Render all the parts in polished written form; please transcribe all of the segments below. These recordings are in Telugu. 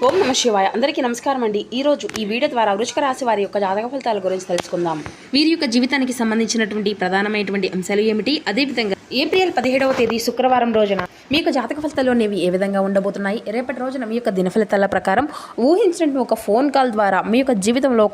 ఓం నమ శివాయ. అందరికీ నమస్కారం అండి. ఈరోజు ఈ వీడియో ద్వారా వృశ్చిక రాశి వారి యొక్క జాతక ఫలితాల గురించి తెలుసుకుందాం. వీరి యొక్క జీవితానికి సంబంధించినటువంటి ప్రధానమైనటువంటి అంశాలు ఏమిటి, అదేవిధంగా ఏప్రిల్ 17వ తేదీ శుక్రవారం రోజున మీ యొక్క జాతక ఫలితాలు అనేవి ఏ విధంగా ఉండబోతున్నాయి, రేపటి రోజున మీ యొక్క దిన ఫలితాల ప్రకారం ఊహించినటువంటి ఒక ఫోన్ కాల్ ద్వారా మీ యొక్క జీవితంలో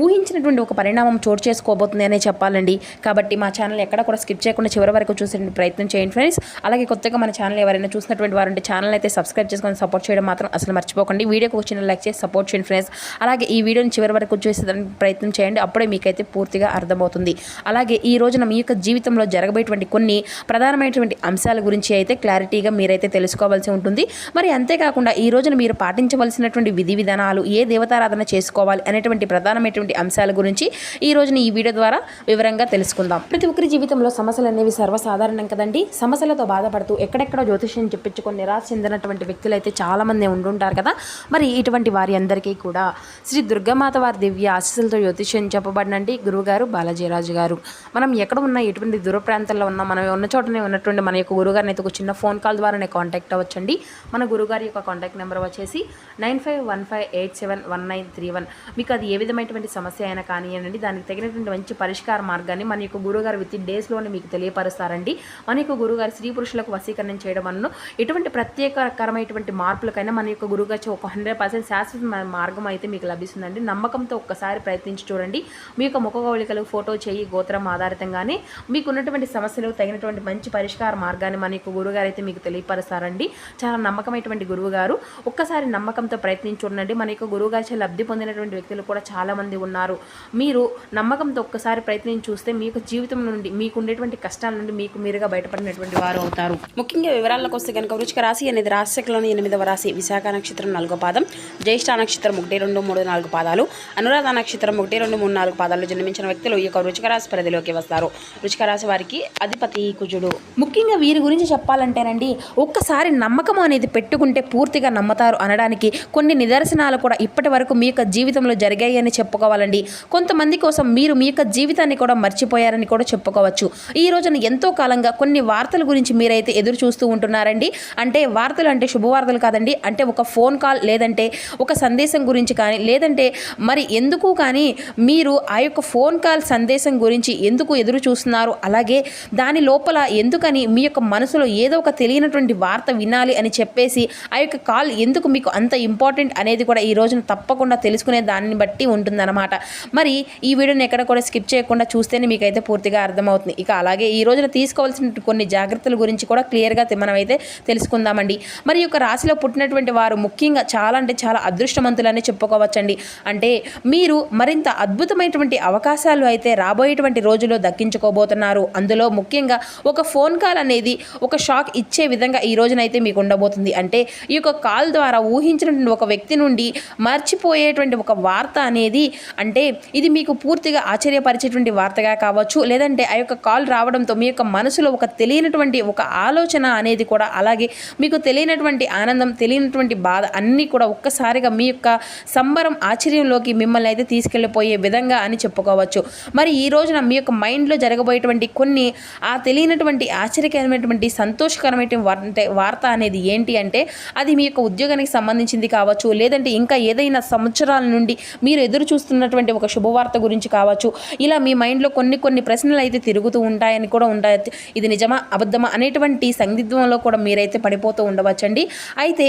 ఊహించినటువంటి ఒక పరిణామం చోటు చేసుకోబోతుంది అనే చెప్పాలండి. కాబట్టి మా ఛానల్ ఎక్కడ కూడా స్కిప్ చేయకుండా చివరి వరకు చూసే ప్రయత్నం చేయండి ఫ్రెండ్స్. అలాగే కొత్తగా మన ఛానల్ ఎవరైనా చూసినటువంటి వారంటే ఛానల్ అయితే సబ్స్క్రైబ్ చేసుకొని సపోర్ట్ చేయడం మాత్రం అసలు మర్చిపోకండి. వీడియోకి వచ్చిన లైక్ చేసి సపోర్ట్ చేయండి ఫ్రెండ్స్. అలాగే ఈ వీడియోని చివరి వరకు చూసేదానికి ప్రయత్నం చేయండి, అప్పుడే మీకైతే పూర్తిగా అర్థమవుతుంది. అలాగే ఈ రోజున మీ యొక్క జీవితంలో జరగబోయేటువంటి కొన్ని ప్రధానమైనటువంటి అంశాల గురించి అయితే క్లారిటీగా మీరైతే తెలుసుకోవాల్సి ఉంటుంది. మరి అంతేకాకుండా ఈ రోజున మీరు పాటించవలసినటువంటి విధి విధానాలు, ఏ దేవతారాధన చేసుకోవాలి అనేటువంటి ప్రధానమైనటువంటి అంశాల గురించి ఈ రోజున ఈ వీడియో ద్వారా వివరంగా తెలుసుకుందాం. ప్రతి ఒక్కరి జీవితంలో సమస్యలు అనేవి సర్వసాధారణం కదండి. సమస్యలతో బాధపడుతూ ఎక్కడెక్కడో జ్యోతిష్యం చెప్పించుకొని నిరాశ చెందినటువంటి వ్యక్తులు అయితే చాలా మంది ఉంటుంటారు కదా. మరి ఇటువంటి వారి అందరికీ కూడా శ్రీ దుర్గామాత వారి దివ్య ఆశీస్సులతో జ్యోతిష్యం చెప్పబడినండి గురువుగారు బాలాజీరాజు గారు. మనం ఎక్కడ ఉన్నా, ఎటువంటి దూర ప్రాంతాల్లో ఉన్నా, మనం ఉన్న చోటనే ఉన్నటువంటి మన యొక్క గురుగారిని అయితే ఒక చిన్న ఫోన్ కాల్ ద్వారానే కాంటాక్ట్ అవ్వచ్చండి. మన గురుగారి యొక్క కాంటాక్ట్ నెంబర్ వచ్చేసి 9515871931. మీకు అది ఏ విధమైనటువంటి సమస్య అయినా కానివ్వండి, దానికి తగినటువంటి మంచి పరిష్కార మార్గాన్ని మన యొక్క గురుగారు విత్ ఇన్ డేస్లోనే మీకు తెలియపరుస్తారండి. మన యొక్క గురుగారు స్త్రీ పురుషులకు వశీకరణ చేయడం వలన ఎటువంటి ప్రత్యేకకరమైనటువంటి మార్పులకైనా మన యొక్క గురుగారు ఒక 100% శాశ్వత మార్గం అయితే మీకు లభిస్తుందండి. నమ్మకంతో ఒక్కసారి ప్రయత్నించి చూడండి. మీ యొక్క ముఖ కవళికలు, ఫోటో, చేయి, గోత్రం ఆధారితంగానే మీకు ఉన్నటువంటి సమస్యలు తగినటువంటి మంచి పరిష్కార మార్గాన్ని మన యొక్క గురుగారు అయితే మీకు తెలియపరుస్తారండి. చాలా నమ్మకమైనటువంటి గురువు గారు. ఒక్కసారి నమ్మకంతో ప్రయత్నించి చూడండి. మన యొక్క గురువుగారి లబ్ధి పొందినటువంటి వ్యక్తులు కూడా చాలా మంది ఉన్నారు. మీరు నమ్మకంతో ఒక్కసారి ప్రయత్నించి చూస్తే మీ యొక్క జీవితం నుండి, మీకు ఉండేటువంటి కష్టాల నుండి మీకు మీరుగా బయటపడినటువంటి వారు అవుతారు. ముఖ్యంగా వివరాలకు వస్తే కనుక వృశ్చిక రాశి అనేది రాశిలోని 8వ రాశి. విశాఖ నక్షత్రం 4వ పాదం, జ్యేష్ఠ నక్షత్రం 1, 2, 3, 4 పాదాలు, అనురాధ నక్షత్రం 1, 2, 3, 4 పాదాలు జన్మించిన వ్యక్తులు ఈ యొక్క వృశ్చిక రాశి పరిధిలోకి వస్తారు. వృశ్చిక రాశి వారికి అధిపతి కుజుడు. ముఖ్యంగా వీరి గురించి చెప్పాలంటేనండి, ఒక్కసారి నమ్మకం అనేది పెట్టుకుంటే పూర్తిగా నమ్మతారు అనడానికి కొన్ని నిదర్శనాలు కూడా ఇప్పటి వరకు మీ యొక్క జీవితంలో జరిగాయి అని చెప్పుకోవాలండి. కొంతమంది కోసం మీరు మీ యొక్క జీవితాన్ని కూడా మర్చిపోయారని కూడా చెప్పుకోవచ్చు. ఈ రోజున ఎంతో కాలంగా కొన్ని వార్తల గురించి మీరైతే ఎదురు చూస్తూ ఉంటున్నారండి. అంటే వార్తలు అంటే శుభవార్తలు కాదండి. అంటే ఒక ఫోన్ కాల్, లేదంటే ఒక సందేశం గురించి కానీ, లేదంటే మరి ఎందుకు కానీ మీరు ఆ యొక్క ఫోన్ కాల్ సందేశం గురించి ఎందుకు ఎదురు చూస్తున్నారు, అలాగే దాని లోపల ఎందుకని మీ యొక్క మనసులో ఏదో ఒక తెలియనటువంటి వార్త వినాలి అని చెప్పేసి ఆ యొక్క కాల్ ఎందుకు మీకు అంత ఇంపార్టెంట్ అనేది కూడా ఈ రోజున తప్పకుండా తెలుసుకునే దానిని బట్టి ఉంటుందన్నమాట. మరి ఈ వీడియోని ఎక్కడ కూడా స్కిప్ చేయకుండా చూస్తేనే మీకైతే పూర్తిగా అర్థమవుతుంది. ఇక అలాగే ఈ రోజున తీసుకోవాల్సిన కొన్ని జాగ్రత్తల గురించి కూడా క్లియర్గా మనమైతే తెలుసుకుందామండి. మరి ఈ యొక్క రాశిలో పుట్టినటువంటి వారు ముఖ్యంగా చాలా అంటే చాలా అదృష్టవంతులని చెప్పుకోవచ్చండి. అంటే మీరు మరింత అద్భుతమైనటువంటి అవకాశాలు అయితే రాబోయేటువంటి రోజుల్లో దక్కించుకోబోతున్నారు. అందులో ముఖ్యంగా ఒక ఫోన్ కాల్ అనేది ఒక షాక్ ఇచ్చే విధంగా ఈ రోజునైతే మీకు ఉండబోతుంది. అంటే ఈ యొక్క కాల్ ద్వారా ఊహించినటువంటి ఒక వ్యక్తి నుండి మర్చిపోయేటువంటి ఒక వార్త అనేది, అంటే ఇది మీకు పూర్తిగా ఆశ్చర్యపరిచేటువంటి వార్తగా కావచ్చు, లేదంటే ఆ యొక్క కాల్ రావడంతో మీ యొక్క మనసులో ఒక తెలియనటువంటి ఒక ఆలోచన అనేది కూడా, అలాగే మీకు తెలియనటువంటి ఆనందం, తెలియనటువంటి బాధ అన్నీ కూడా ఒక్కసారిగా మీ యొక్క సంబరం, ఆశ్చర్యంలోకి మిమ్మల్ని అయితే తీసుకెళ్ళిపోయే విధంగా అని చెప్పుకోవచ్చు. మరి ఈ రోజున మీ యొక్క మైండ్లో జరగబోయేటువంటి కొన్ని ఆ తెలియనటువంటి ఆశ్చర్యకరమైనటువంటి సంతోషకరమైనటువంటి వార్త అనేది ఏంటి అంటే, అది మీ యొక్క ఉద్యోగానికి సంబంధించింది కావచ్చు, లేదంటే ఇంకా ఏదైనా సంవత్సరాల నుండి మీరు ఎదురు చూస్తున్నటువంటి ఒక శుభవార్త గురించి కావచ్చు. ఇలా మీ మైండ్లో కొన్ని ప్రశ్నలు అయితే తిరుగుతూ ఉంటాయని కూడా ఉంటాయి. ఇది నిజమా అబద్ధమా అనేటువంటి సందిగ్ధంలో కూడా మీరైతే పడిపోతూ ఉండవచ్చండి. అయితే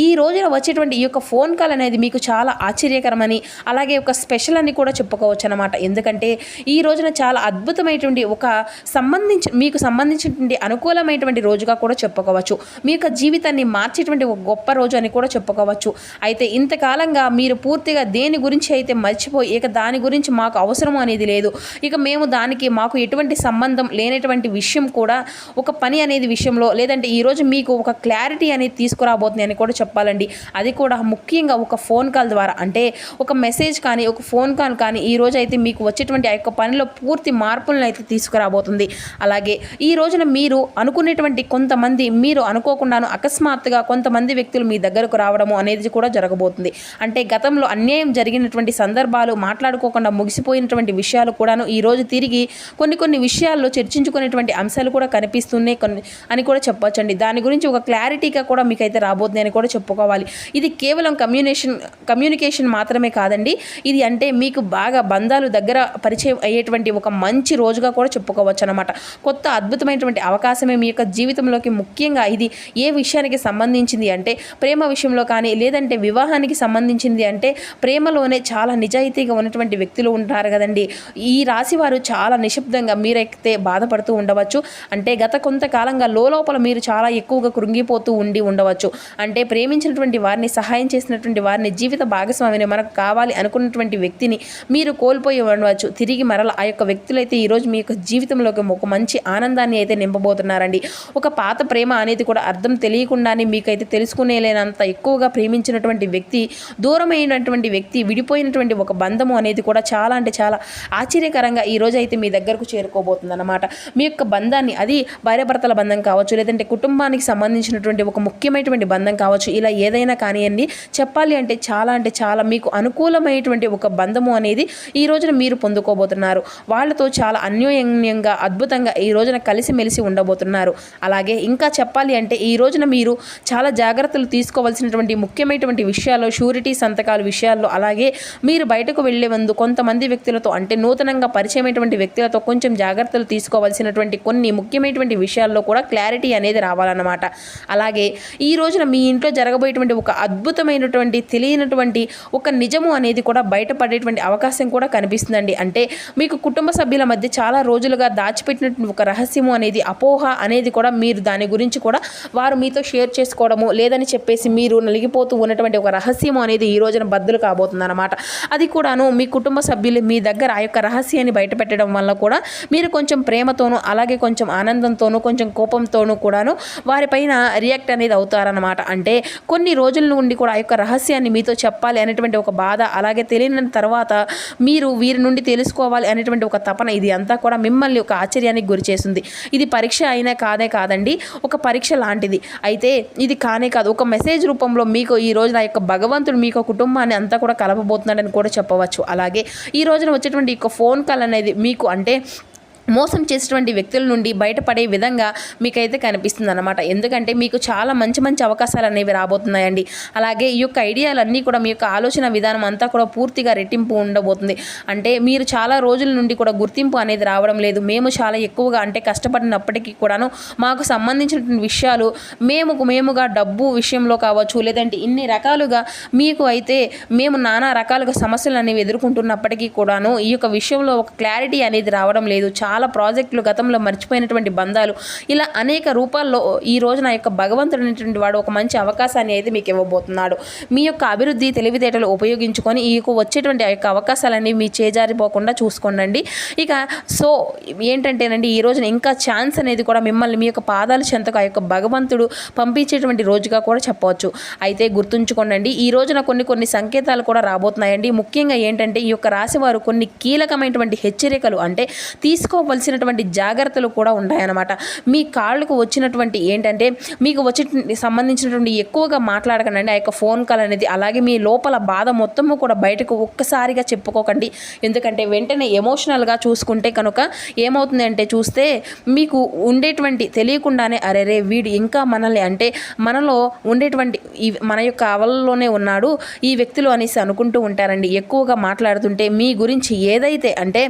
ఈ రోజున వచ్చేటువంటి ఈ యొక్క ఫోన్ కాల్ అనేది మీకు చాలా ఆశ్చర్యకరమని, అలాగే ఒక స్పెషల్ అని కూడా చెప్పుకోవచ్చు అన్నమాట. ఎందుకంటే ఈ రోజున చాలా అద్భుతమైనటువంటి ఒక మీకు సంబంధించినటువంటి అనుకూలమైనటువంటి రోజుగా కూడా చెప్పుకోవచ్చు. మీ యొక్క జీవితాన్ని మార్చేటువంటి ఒక గొప్ప రోజు అని కూడా చెప్పుకోవచ్చు. అయితే ఇంతకాలంగా మీరు పూర్తిగా దేని గురించి అయితే మర్చిపోయి, ఇక దాని గురించి మాకు అవసరం అనేది లేదు, ఇక మేము దానికి మాకు ఎటువంటి సంబంధం లేనటువంటి విషయం కూడా, ఒక పని అనేది విషయంలో, లేదంటే ఈరోజు మీకు ఒక క్లారిటీ అనేది తీసుకురాబోతుంది అని కూడా చెప్పాలండి. అది కూడా ముఖ్యంగా ఒక ఫోన్ కాల్ ద్వారా, అంటే ఒక మెసేజ్ కానీ, ఒక ఫోన్ కాల్ కానీ ఈ రోజు అయితే మీకు వచ్చేటువంటి ఆ యొక్క పనిలో పూర్తి మార్పులను అయితే తీసుకురాబోతుంది. అలాగే అలాగే ఈ రోజున మీరు అనుకునేటువంటి కొంతమంది మీరు అనుకోకుండాను అకస్మాత్తుగా కొంతమంది వ్యక్తులు మీ దగ్గరకు రావడము అనేది కూడా జరగబోతుంది. అంటే గతంలో అన్యాయం జరిగినటువంటి సందర్భాలు, మాట్లాడుకోకుండా ముగిసిపోయినటువంటి విషయాలు కూడాను ఈరోజు తిరిగి కొన్ని విషయాల్లో చర్చించుకునేటువంటి అంశాలు కూడా కనిపిస్తున్నాయి అని కూడా చెప్పొచ్చండి. దాని గురించి ఒక క్లారిటీగా కూడా మీకైతే రాబోతుంది అని కూడా చెప్పుకోవాలి. ఇది కేవలం కమ్యూనికేషన్ మాత్రమే కాదండి. ఇది అంటే మీకు బాగా బంధాలు దగ్గర పరిచయం అయ్యేటువంటి ఒక మంచి రోజుగా కూడా చెప్పుకోవచ్చు అన్నమాట. కొత్త అద్భుతమైనటువంటి అవకాశమే మీ యొక్క జీవితంలోకి ముఖ్యంగా ఇది ఏ విషయానికి సంబంధించింది అంటే ప్రేమ విషయంలో కానీ, లేదంటే వివాహానికి సంబంధించింది అంటే ప్రేమలోనే చాలా నిజాయితీగా ఉన్నటువంటి వ్యక్తులు ఉంటారు కదండి. ఈ రాశి వారు చాలా నిశ్శబ్దంగా మీరైతే బాధపడుతూ ఉండవచ్చు. అంటే గత కొంతకాలంగా లోపల మీరు చాలా ఎక్కువగా కృంగిపోతూ ఉండవచ్చు. అంటే ప్రేమించినటువంటి వారిని, సహాయం చేసినటువంటి వారిని, జీవిత భాగస్వామిని, మనకు కావాలి అనుకున్నటువంటి వ్యక్తిని మీరు కోల్పోయి ఉండవచ్చు. తిరిగి మరల ఆ యొక్క వ్యక్తులైతే ఈరోజు మీ యొక్క జీవితంలోకి ఒక మంచి ఆనందాన్ని అయితే నింపబోతున్నారండి. ఒక పాత ప్రేమ అనేది కూడా అర్థం తెలియకుండానే మీకైతే తెలుసుకునేలేనంత ఎక్కువగా ప్రేమించినటువంటి వ్యక్తి, దూరమైనటువంటి వ్యక్తి, విడిపోయినటువంటి ఒక బంధము అనేది కూడా చాలా అంటే చాలా ఆశ్చర్యకరంగా ఈరోజు అయితే మీ దగ్గరకు చేరుకోబోతుంది అన్నమాట. మీ యొక్క బంధాన్ని, అది భార్యాభర్తల బంధం కావచ్చు, లేదంటే కుటుంబానికి సంబంధించినటువంటి ఒక ముఖ్యమైనటువంటి బంధం కావచ్చు, ఇలా ఏదైనా కానివ్వండి, చెప్పాలి అంటే చాలా మీకు అనుకూలమైనటువంటి ఒక బంధము అనేది ఈ రోజున మీరు పొందుకోబోతున్నారు. వాళ్ళతో చాలా అన్యోన్యంగా, అద్భుతంగా ఈ రోజున కలిసిమెలిసి ఉండబోతున్నారు. అలాగే ఇంకా చెప్పాలి అంటే ఈ రోజున మీరు చాలా జాగ్రత్తలు తీసుకోవాల్సినటువంటి ముఖ్యమైనటువంటి విషయాల్లో, షూరిటీ సంతకాల విషయాల్లో, అలాగే మీరు బయటకు వెళ్ళే ముందు కొంతమంది వ్యక్తులతో, అంటే నూతనంగా పరిచయమైనటువంటి వ్యక్తులతో కొంచెం జాగ్రత్తలు తీసుకోవాల్సినటువంటి కొన్ని ముఖ్యమైనటువంటి విషయాల్లో కూడా క్లారిటీ అనేది రావాలన్నమాట. అలాగే ఈ రోజున మీ ఇంట్లో జరగబోయేటువంటి ఒక అద్భుతమైనటువంటి తెలియనటువంటి ఒక నిజము అనేది కూడా బయటపడేటువంటి అవకాశం కూడా కనిపిస్తుందండి. అంటే మీకు కుటుంబ సభ్యుల మధ్య చాలా రోజులుగా దాచిపెట్టినటువంటి ఒక రహస్యము అనేది, అపోహ అనేది కూడా మీరు దాని గురించి కూడా వారు మీతో షేర్ చేసుకోవడము లేదని చెప్పేసి మీరు నలిగిపోతూ ఉన్నటువంటి ఒక రహస్యము అనేది ఈ రోజున బద్దలు కాబోతుంది అన్నమాట. అది కూడాను మీ కుటుంబ సభ్యులు మీ దగ్గర ఆ యొక్క రహస్యాన్ని బయటపెట్టడం వల్ల కూడా మీరు కొంచెం ప్రేమతోనూ, అలాగే కొంచెం ఆనందంతోనూ, కొంచెం కోపంతోనూ కూడాను వారిపైన రియాక్ట్ అనేది అవుతారన్నమాట. అంటే కొన్ని రోజుల నుండి కూడా ఆ యొక్క రహస్యాన్ని మీతో చెప్పాలి అనేటువంటి ఒక బాధ, అలాగే తెలియని తర్వాత మీరు వీరి నుండి తెలుసుకోవాలి అనేటువంటి ఒక తపన, ఇది అంతా కూడా మిమ్మల్ని ఒక ఆశ్చర్యానికి గురి చేస్తుంది. ఇది పరీక్ష అయినా కాదండి, ఒక పరీక్ష లాంటిది. అయితే ఇది కానే కాదు, ఒక మెసేజ్ రూపంలో మీకు ఈ రోజున ఆ యొక్క భగవంతుడు మీకు కుటుంబాన్ని అంతా కూడా కలపబోతున్నాడని కూడా చెప్పవచ్చు. అలాగే ఈ రోజున వచ్చేటువంటి ఒక ఫోన్ కాల్ అనేది మీకు అంటే మోసం చేసేటువంటి వ్యక్తుల నుండి బయటపడే విధంగా మీకైతే కనిపిస్తుంది అన్నమాట. ఎందుకంటే మీకు చాలా మంచి అవకాశాలు అనేవి రాబోతున్నాయండి. అలాగే ఈ యొక్క ఐడియాలన్నీ కూడా మీ యొక్క ఆలోచన విధానం అంతా కూడా పూర్తిగా రెట్టింపు ఉండబోతుంది. అంటే మీరు చాలా రోజుల నుండి కూడా గుర్తింపు అనేది రావడం లేదు. మేము చాలా ఎక్కువగా అంటే కష్టపడినప్పటికీ కూడాను మాకు సంబంధించిన విషయాలు మేముగా డబ్బు విషయంలో కావచ్చు, లేదంటే ఇన్ని రకాలుగా మీకు అయితే మేము నానా రకాలుగా సమస్యలు అనేవి ఎదుర్కొంటున్నప్పటికీ కూడాను ఈ యొక్క విషయంలో ఒక క్లారిటీ అనేది రావడం లేదు. చాలా ప్రాజెక్టులు, గతంలో మర్చిపోయినటువంటి బంధాలు, ఇలా అనేక రూపాల్లో ఈ రోజున యొక్క భగవంతుడు అనేటువంటి వాడు ఒక మంచి అవకాశాన్ని అయితే మీకు ఇవ్వబోతున్నాడు. మీ యొక్క అభివృద్ధి తెలివితేటలు ఉపయోగించుకొని ఈ వచ్చేటువంటి ఆ యొక్క అవకాశాలన్నీ మీ చేజారిపోకుండా చూసుకోండి. ఇక సో ఏంటంటేనండి ఈ రోజున ఇంకా ఛాన్స్ అనేది కూడా మిమ్మల్ని మీ యొక్క పాదాల చెంతకు ఆ యొక్క భగవంతుడు పంపించేటువంటి రోజుగా కూడా చెప్పవచ్చు. అయితే గుర్తుంచుకోండి, ఈ రోజున కొన్ని సంకేతాలు కూడా రాబోతున్నాయండి. ముఖ్యంగా ఏంటంటే ఈ యొక్క రాశి వారు కొన్ని కీలకమైనటువంటి హెచ్చరికలు, అంటే తీసుకోవలసినటువంటి జాగ్రత్తలు కూడా ఉంటాయన్నమాట. మీ కాళ్ళకు వచ్చినటువంటి ఏంటంటే మీకు వచ్చే సంబంధించినటువంటి ఎక్కువగా మాట్లాడకండి ఆ యొక్క ఫోన్ కాల్ అనేది. అలాగే మీ లోపల బాధ మొత్తము కూడా బయటకు ఒక్కసారిగా చెప్పుకోకండి. ఎందుకంటే వెంటనే ఎమోషనల్గా చూసుకుంటే కనుక ఏమవుతుంది అంటే చూస్తే మీకు ఉండేటువంటి తెలియకుండానే అరే వీడు ఇంకా మనల్ని అంటే మనలో ఉండేటువంటి మన యొక్క అవలలోనే ఉన్నాడు ఈ వ్యక్తులు అనేసి అనుకుంటూ ఉంటారండి. ఎక్కువగా మాట్లాడుతుంటే మీ గురించి ఏదైతే అంటే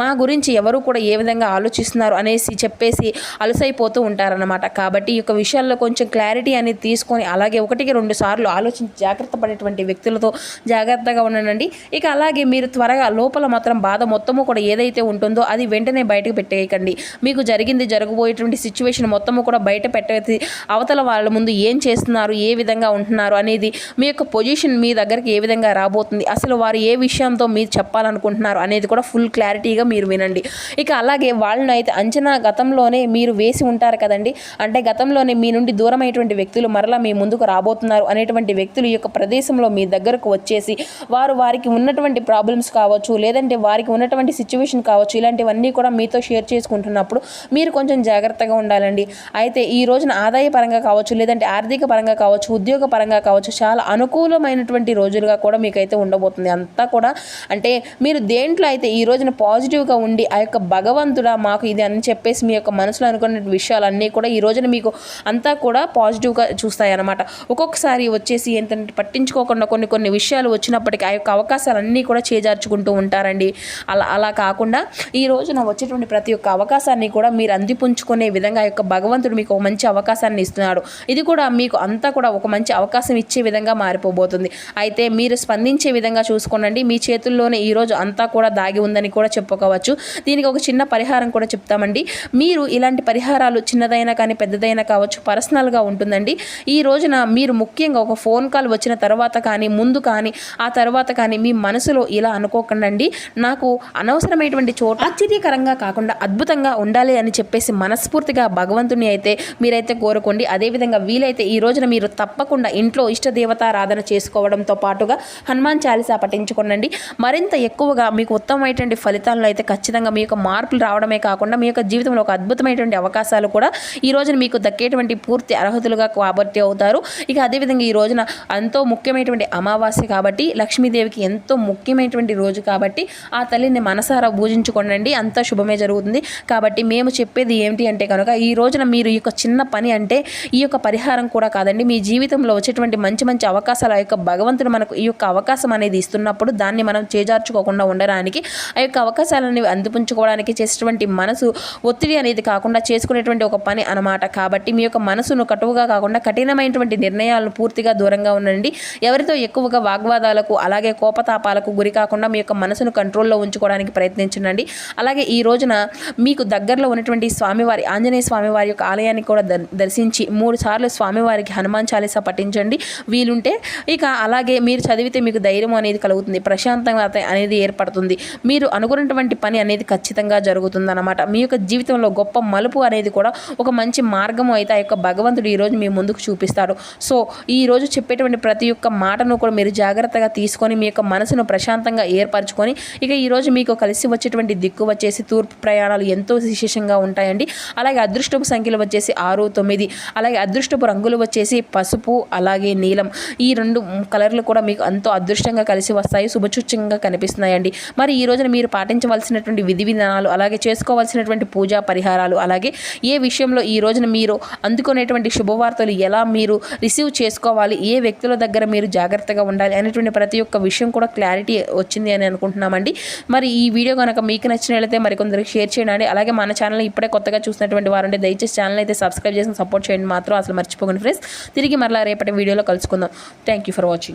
మా గురించి ఎవరు కూడా ఏ విధంగా ఆలోచిస్తున్నారు అనేసి చెప్పేసి అలసైపోతూ ఉంటారన్నమాట. కాబట్టి ఈ యొక్క విషయాల్లో కొంచెం క్లారిటీ అనేది తీసుకొని అలాగే 1-2 సార్లు ఆలోచించి జాగ్రత్త పడేటువంటి వ్యక్తులతో జాగ్రత్తగా ఉండండి. ఇక అలాగే మీరు త్వరగా లోపల మాత్రం బాధ మొత్తము కూడా ఏదైతే ఉంటుందో అది వెంటనే బయటకు పెట్టేయకండి. మీకు జరగబోయేటువంటి సిచ్యువేషన్ మొత్తము కూడా బయట పెట్టేసి అవతల వాళ్ళ ముందు ఏం చేస్తున్నారు, ఏ విధంగా ఉంటున్నారు అనేది, మీ యొక్క పొజిషన్ మీ దగ్గరికి ఏ విధంగా రాబోతుంది, అసలు వారు ఏ విషయంతో మీరు చెప్పాలనుకుంటున్నారు అనేది కూడా ఫుల్ క్లారిటీగా మీరు వినండి. ఇక అలా అలాగే వాళ్ళను అయితే అంచనా గతంలోనే మీరు వేసి ఉంటారు కదండి, అంటే గతంలోనే మీ నుండి దూరమైనటువంటి వ్యక్తులు మరలా మీ ముందుకు రాబోతున్నారు అనేటువంటి వ్యక్తులు ఈ యొక్క ప్రదేశంలో మీ దగ్గరకు వచ్చేసి వారికి ఉన్నటువంటి ప్రాబ్లమ్స్ కావచ్చు, లేదంటే వారికి ఉన్నటువంటి సిచ్యువేషన్ కావచ్చు, ఇలాంటివన్నీ కూడా మీతో షేర్ చేసుకుంటున్నప్పుడు మీరు కొంచెం జాగ్రత్తగా ఉండాలండి. అయితే ఈ రోజున ఆదాయ పరంగా కావచ్చు, లేదంటే ఆర్థిక పరంగా కావచ్చు, ఉద్యోగ పరంగా కావచ్చు, చాలా అనుకూలమైనటువంటి రోజులుగా కూడా మీకైతే ఉండబోతుంది. అంతా కూడా అంటే మీరు దేంట్లో అయితే ఈ రోజున పాజిటివ్గా ఉండి ఆ యొక్క భగవంతుడా మాకు ఇది అని చెప్పేసి మీ యొక్క మనసులో అనుకున్న విషయాలన్నీ కూడా ఈ రోజున మీకు అంతా కూడా పాజిటివ్గా చూస్తాయి అన్నమాట. ఒక్కొక్కసారి వచ్చేసి ఏంటంటే పట్టించుకోకుండా కొన్ని విషయాలు వచ్చినప్పటికీ ఆ యొక్క అవకాశాలన్నీ కూడా చేజార్చుకుంటూ ఉంటారండి. అలా కాకుండా ఈ రోజున వచ్చేటువంటి ప్రతి ఒక్క అవకాశాన్ని కూడా మీరు అందిపుంచుకునే విధంగా ఆ యొక్క భగవంతుడు మీకు ఒక మంచి అవకాశాన్ని ఇస్తున్నాడు. ఇది కూడా మీకు అంతా కూడా ఒక మంచి అవకాశం ఇచ్చే విధంగా మారిపోబోతుంది. అయితే మీరు స్పందించే విధంగా చూసుకోనండి. మీ చేతుల్లోనే ఈరోజు అంతా కూడా దాగి ఉందని కూడా చెప్పుకోవచ్చు. దీనికి ఒక చిన్న పరిహారం కూడా చెప్తామండి. మీరు ఇలాంటి పరిహారాలు చిన్నదైనా కానీ పెద్దదైనా కావచ్చు పర్సనల్గా ఉంటుందండి. ఈ రోజున మీరు ముఖ్యంగా ఒక ఫోన్ కాల్ వచ్చిన తర్వాత కానీ ముందు కానీ ఆ తర్వాత కానీ మీ మనసులో ఇలా అనుకోకండి, నాకు అనవసరమైనటువంటి చోట ఆశ్చర్యకరంగా కాకుండా అద్భుతంగా ఉండాలి అని చెప్పేసి మనస్ఫూర్తిగా భగవంతుని అయితే మీరైతే కోరుకోండి. అదేవిధంగా వీలైతే ఈ రోజున మీరు తప్పకుండా ఇంట్లో ఇష్ట దేవతారాధన చేసుకోవడంతో పాటుగా హనుమాన్ చాలీసా పఠించుకోండి. మరింత ఎక్కువగా మీకు ఉత్తమమైనటువంటి ఫలితాలను అయితే ఖచ్చితంగా మీ యొక్క మార్పులు రావడమే కాకుండా మీ యొక్క జీవితంలో ఒక అద్భుతమైనటువంటి అవకాశాలు కూడా ఈ రోజున మీకు దక్కేటువంటి పూర్తి అర్హతలుగా కాబట్టి అవుతారు. ఇక అదేవిధంగా ఈ రోజున ఎంతో ముఖ్యమైనటువంటి అమావాస్య కాబట్టి లక్ష్మీదేవికి ఎంతో ముఖ్యమైనటువంటి రోజు కాబట్టి ఆ తల్లిని మనసారా పూజించుకోండి. అంతా శుభమే జరుగుతుంది. కాబట్టి మేము చెప్పేది ఏమిటి అంటే కనుక ఈ రోజున మీరు ఈ యొక్క చిన్న పని అంటే ఈ యొక్క పరిహారం కూడా కాదండి, మీ జీవితంలో వచ్చేటువంటి మంచి మంచి అవకాశాలు ఆ యొక్క భగవంతుడు మనకు ఈ యొక్క అవకాశం అనేది ఇస్తున్నప్పుడు దాన్ని మనం చేజార్చుకోకుండా ఉండడానికి ఆ యొక్క అవకాశాలను అందిపుంచుకోవడానికి చేసేటువంటి మనసు ఒత్తిడి అనేది కాకుండా చేసుకునేటువంటి ఒక పని అన్నమాట. కాబట్టి మీ యొక్క మనసును కటువుగా కాకుండా కఠినమైనటువంటి నిర్ణయాలను పూర్తిగా దూరంగా ఉండండి. ఎవరితో ఎక్కువగా వాగ్వాదాలకు అలాగే కోపతాపాలకు గురి కాకుండా మీ యొక్క మనసును కంట్రోల్లో ఉంచుకోవడానికి ప్రయత్నించండి. అలాగే ఈ రోజున మీకు దగ్గరలో ఉన్నటువంటి స్వామివారి ఆంజనేయ స్వామివారి యొక్క ఆలయాన్ని కూడా దర్శించి 3 సార్లు స్వామివారికి హనుమాన్ చాలీసా పఠించండి వీలుంటే. ఇక అలాగే మీరు చదివితే మీకు ధైర్యం అనేది కలుగుతుంది, ప్రశాంతత అనేది ఏర్పడుతుంది, మీరు అనుకున్నటువంటి పని అనేది ఖచ్చితంగా జరుగుతుందన్నమాట. మీ యొక్క జీవితంలో గొప్ప మలుపు అనేది కూడా ఒక మంచి మార్గం అయితే ఆ యొక్క భగవంతుడు ఈరోజు మీ ముందుకు చూపిస్తాడు. సో ఈరోజు చెప్పేటువంటి ప్రతి ఒక్క మాటను కూడా మీరు జాగ్రత్తగా తీసుకొని మీ యొక్క మనసును ప్రశాంతంగా ఏర్పరచుకొని ఇక ఈరోజు మీకు కలిసి వచ్చేటువంటి దిక్కు వచ్చేసి తూర్పు ప్రయాణాలు ఎంతో విశేషంగా ఉంటాయండి. అలాగే అదృష్టపు సంఖ్యలు వచ్చేసి 6, 9, అలాగే అదృష్టపు రంగులు వచ్చేసి పసుపు అలాగే నీలం. ఈ 2 కలర్లు కూడా మీకు ఎంతో అదృష్టంగా కలిసి వస్తాయి, శుభసూచకంగా కనిపిస్తున్నాయండి. మరి ఈ రోజున మీరు పాటించవలసినటువంటి విధి విధానాలు అలాగే చేసుకోవాల్సినటువంటి పూజా పరిహారాలు అలాగే ఏ విషయంలో ఈ రోజున మీరు అందుకునేటువంటి శుభవార్తలు ఎలా మీరు రిసీవ్ చేసుకోవాలి, ఏ వ్యక్తుల దగ్గర మీరు జాగ్రత్తగా ఉండాలి అనేటువంటి ప్రతి ఒక్క విషయం కూడా క్లారిటీ వచ్చింది అని అనుకుంటున్నామండి. మరి ఈ వీడియో కనుక మీకు నచ్చినట్లయితే మరికొందరికి షేర్ చేయండి. అలాగే మన ఛానల్ ఇప్పుడే కొత్తగా చూసినటువంటి వారంటే దయచేసి ఛానల్ అయితే సబ్స్క్రైబ్ చేసి సపోర్ట్ చేయండి మాత్రం అసలు మర్చిపోకండి ఫ్రెండ్స్. తిరిగి మరలా రేపటి వీడియోలో కలుసుకుందాం. Thank you for watching.